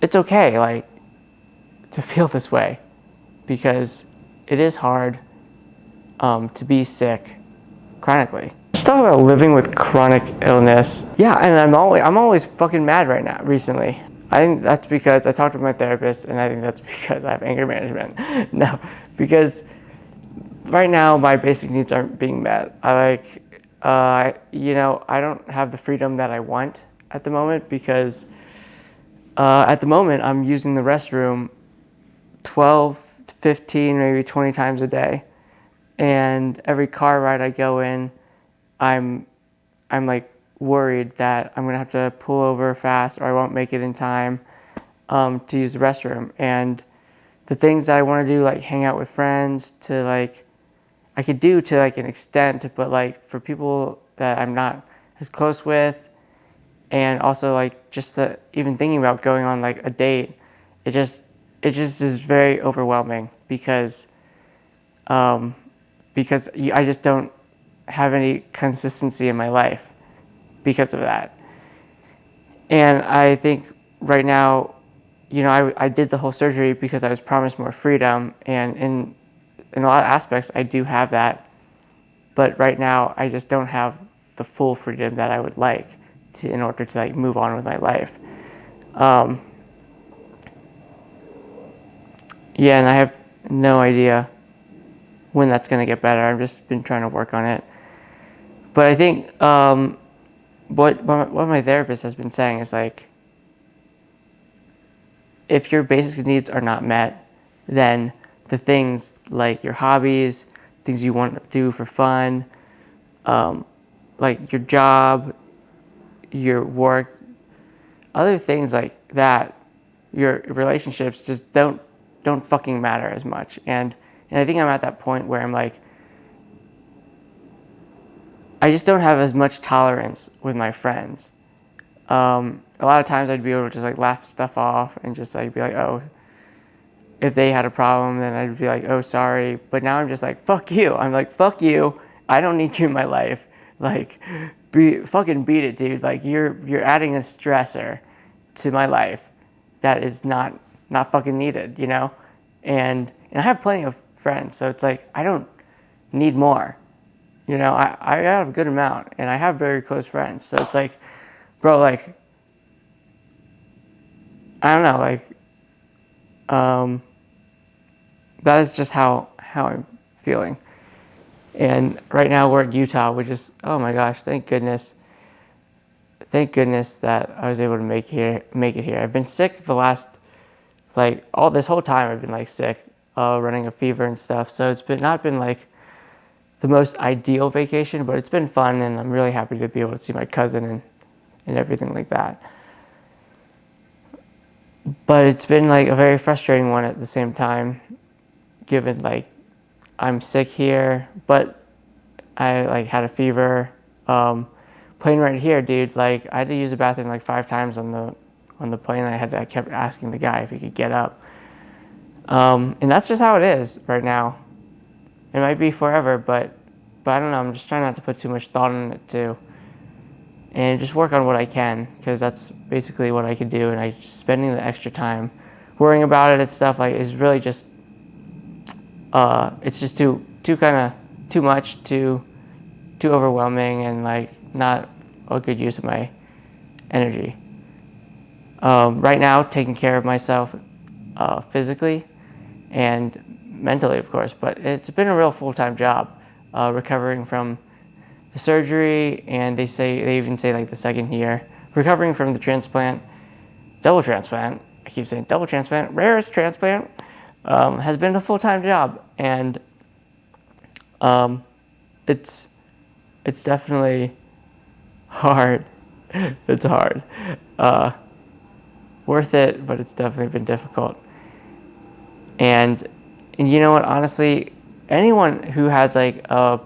it's okay, like, to feel this way, because it is hard to be sick chronically. Let's talk about living with chronic illness. Yeah, and I'm always fucking mad right now, recently. I think that's because I talked with my therapist, and I think that's because I have anger management. No, because right now my basic needs aren't being met. I don't have the freedom that I want at the moment, because at the moment I'm using the restroom 12, 15, maybe 20 times a day. And every car ride I go in, I'm like worried that I'm gonna have to pull over fast, or I won't make it in time to use the restroom. And the things that I want to do, like hang out with friends, to like I could do to like an extent, but like for people that I'm not as close with, and also like just even thinking about going on like a date, it just is very overwhelming, because I just don't have any consistency in my life because of that. And I think right now, I did the whole surgery because I was promised more freedom, and in a lot of aspects I do have that, but right now I just don't have the full freedom that I would like in order to like move on with my life. Yeah, and I have no idea when that's going to get better. I've just been trying to work on it. But I think what my therapist has been saying is like, if your basic needs are not met, then the things like your hobbies, things you want to do for fun, like your job, your work, other things like that, your relationships just don't fucking matter as much. And I think I'm at that point where I'm like, I just don't have as much tolerance with my friends. A lot of times I'd be able to just like laugh stuff off and just like be like, oh, if they had a problem, then I'd be like, oh, sorry. But now I'm just like, fuck you. I'm like, fuck you. I don't need you in my life. Like, fucking beat it, dude. Like, you're adding a stressor to my life that is not fucking needed, you know? And I have plenty of friends, so it's like, I don't need more. You know, I have a good amount, and I have very close friends. So it's like, bro, like, I don't know, like, that is just how I'm feeling. And right now we're in Utah, which is, oh my gosh, thank goodness that I was able to make it here. I've been sick the last, like, all this whole time I've been like sick, running a fever and stuff. So it's not been like the most ideal vacation, but it's been fun, and I'm really happy to be able to see my cousin and everything like that. But it's been like a very frustrating one at the same time, given like I'm sick here, but I like had a fever. Plane right here, dude, like I had to use the bathroom like 5 times on the plane. I kept asking the guy if he could get up. And that's just how it is right now. It might be forever, but I don't know. I'm just trying not to put too much thought in it too, and just work on what I can, because that's basically what I could do. And spending the extra time worrying about it and stuff like is really just it's just too much, too overwhelming, and like not a good use of my energy. Right now, taking care of myself physically and mentally, of course, but it's been a real full-time job, recovering from the surgery, and they even say like the second year, recovering from the double transplant, I keep saying double transplant, rarest transplant, has been a full-time job, and it's definitely hard. It's hard. Worth it, but it's definitely been difficult. And you know what, honestly, anyone who has like a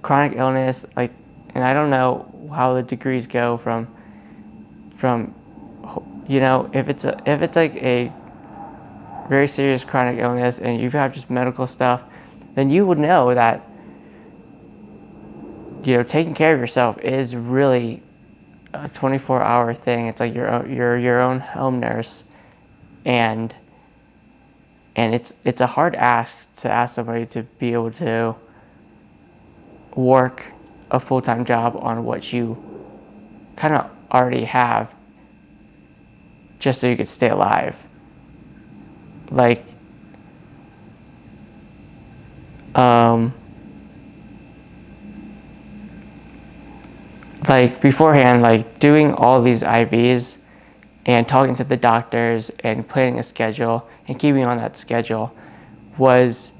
chronic illness, like, and I don't know how the degrees go from you know, if it's like a very serious chronic illness and you have just medical stuff, then you would know that, you know, taking care of yourself is really a 24-hour thing. It's like you're your own home nurse, and it's a hard ask to ask somebody to be able to work a full-time job on what you kind of already have just so you could stay alive. Like, like beforehand, like doing all these IVs and talking to the doctors and planning a schedule and keeping on that schedule was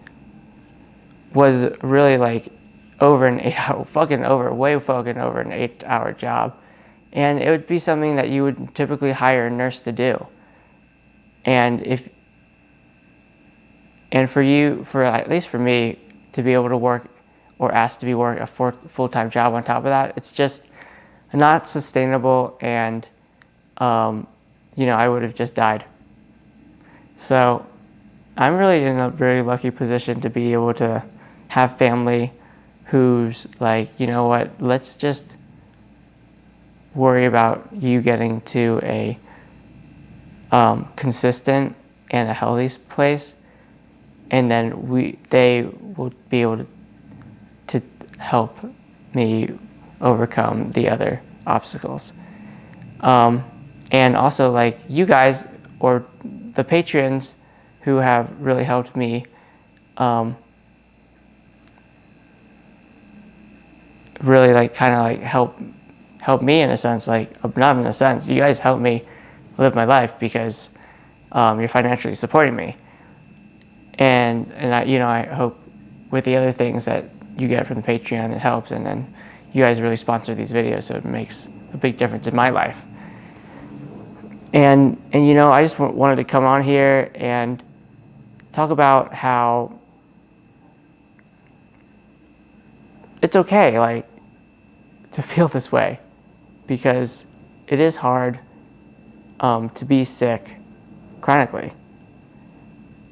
really like over an 8-hour, way fucking over an 8-hour job. And it would be something that you would typically hire a nurse to do. And for at least for me, to be able to work or ask to be work a full-time job on top of that, it's just not sustainable, and I would have just died. So I'm really in a very lucky position to be able to have family who's like, you know what, let's just worry about you getting to a consistent and a healthy place, and then they will be able to help me overcome the other obstacles. And also, like, you guys or the patrons who have really helped me really like kind of like help me in a sense, like not in a sense, you guys help me live my life because you're financially supporting me, and I hope with the other things that you get from the Patreon, it helps, and then you guys really sponsor these videos, so it makes a big difference in my life. And I just wanted to come on here and talk about how it's okay, like, to feel this way, because it is hard to be sick chronically.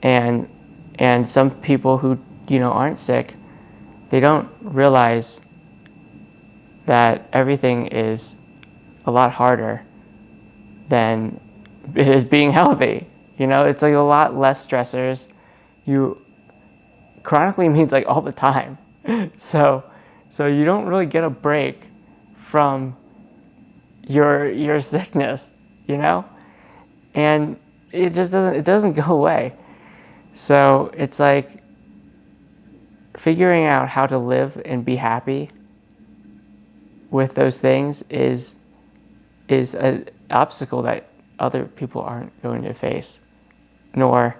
And some people who aren't sick, they don't realize that everything is a lot harder than it is being healthy. It's like a lot less stressors. Chronically means like all the time. So you don't really get a break from your sickness, and it just doesn't go away. So it's like figuring out how to live and be happy with those things is an obstacle that other people aren't going to face, nor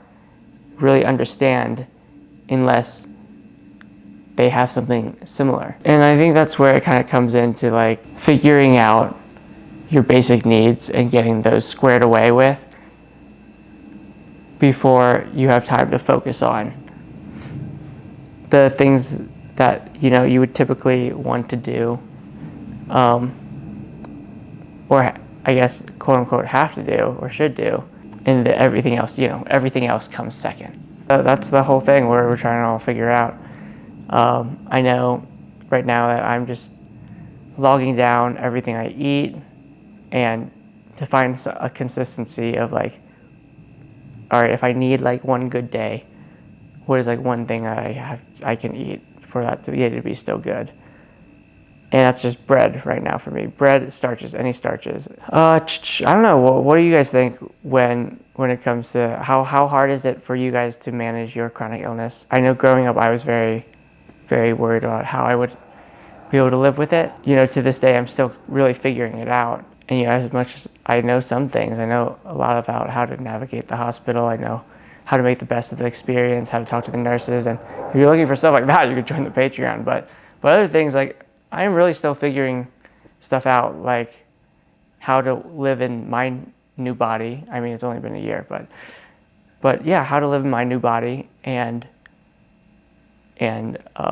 really understand unless they have something similar. And I think that's where it kind of comes into like figuring out your basic needs and getting those squared away with before you have time to focus on the things that you would typically want to do, or I guess quote unquote have to do or should do, and everything else comes second. That's the whole thing where we're trying to all figure out. I know right now that I'm just logging down everything I eat, and to find a consistency of like, all right, if I need like one good day, what is like one thing that I can eat for that to be still good? And that's just bread right now for me. Bread, starches, any starches. I don't know. What do you guys think when it comes to how hard is it for you guys to manage your chronic illness? I know growing up, I was very, very worried about how I would be able to live with it. To this day, I'm still really figuring it out. And as much as I know some things, I know a lot about how to navigate the hospital. I know how to make the best of the experience, how to talk to the nurses. And if you're looking for stuff like that, you could join the Patreon. But other things, like, I am really still figuring stuff out, like how to live in my new body. I mean, it's only been a year, but yeah, how to live in my new body and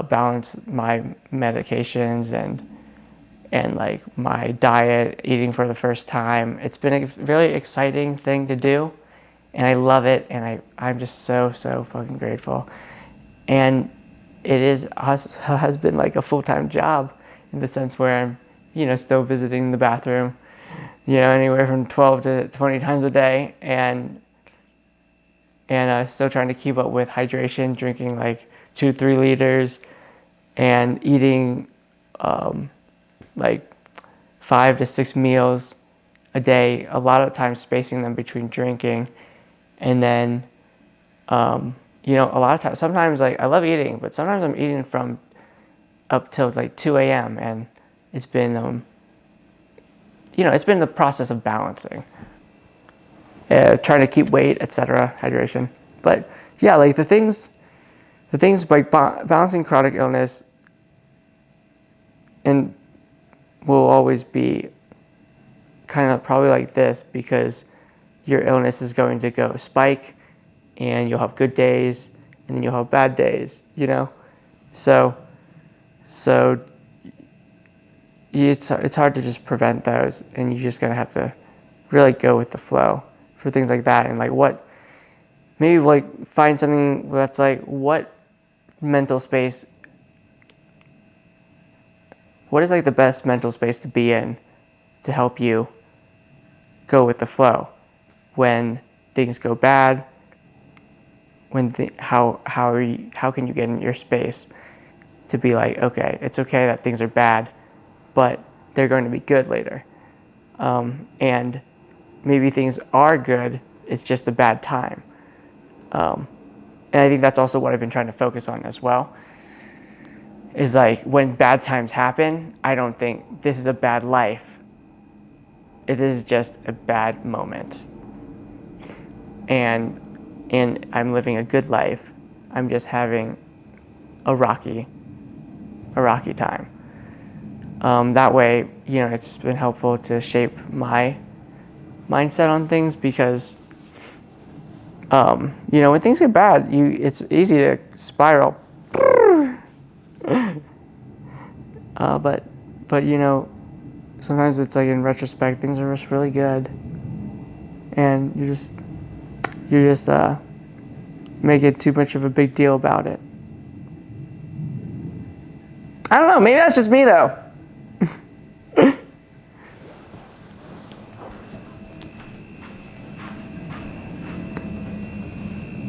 balance my medications and like my diet, eating for the first time. It's been a really exciting thing to do, and I love it, and I'm just so fucking grateful. And it has been like a full-time job in the sense where I'm, still visiting the bathroom, anywhere from 12 to 20 times a day, and and still trying to keep up with hydration, drinking like 2-3 liters, and eating like 5 to 6 meals a day, a lot of times spacing them between drinking. And then you know, a lot of times, sometimes like I love eating, but sometimes I'm eating from up till like 2 a.m. and it's been you know, it's been the process of balancing, trying to keep weight, etc., hydration. But yeah, like the things like balancing chronic illness and will always be kind of probably like this, because your illness is going to go spike and you'll have good days and then you'll have bad days, you know? So it's hard to just prevent those, and you're just gonna have to really go with the flow for things like that. And like maybe like find something that's like, what is like the best mental space to be in to help you go with the flow when things go bad, how can you get in your space to be like, okay, it's okay that things are bad, but they're going to be good later. And maybe things are good, it's just a bad time. And I think that's also what I've been trying to focus on as well, is like when bad times happen, I don't think this is a bad life. It is just a bad moment. And I'm living a good life. I'm just having a rocky time. That way, you know, it's been helpful to shape my mindset on things, because, you know, when things get bad, it's easy to spiral. But you know, sometimes it's like in retrospect, things are just really good, and you're just making too much of a big deal about it. I don't know, maybe that's just me though.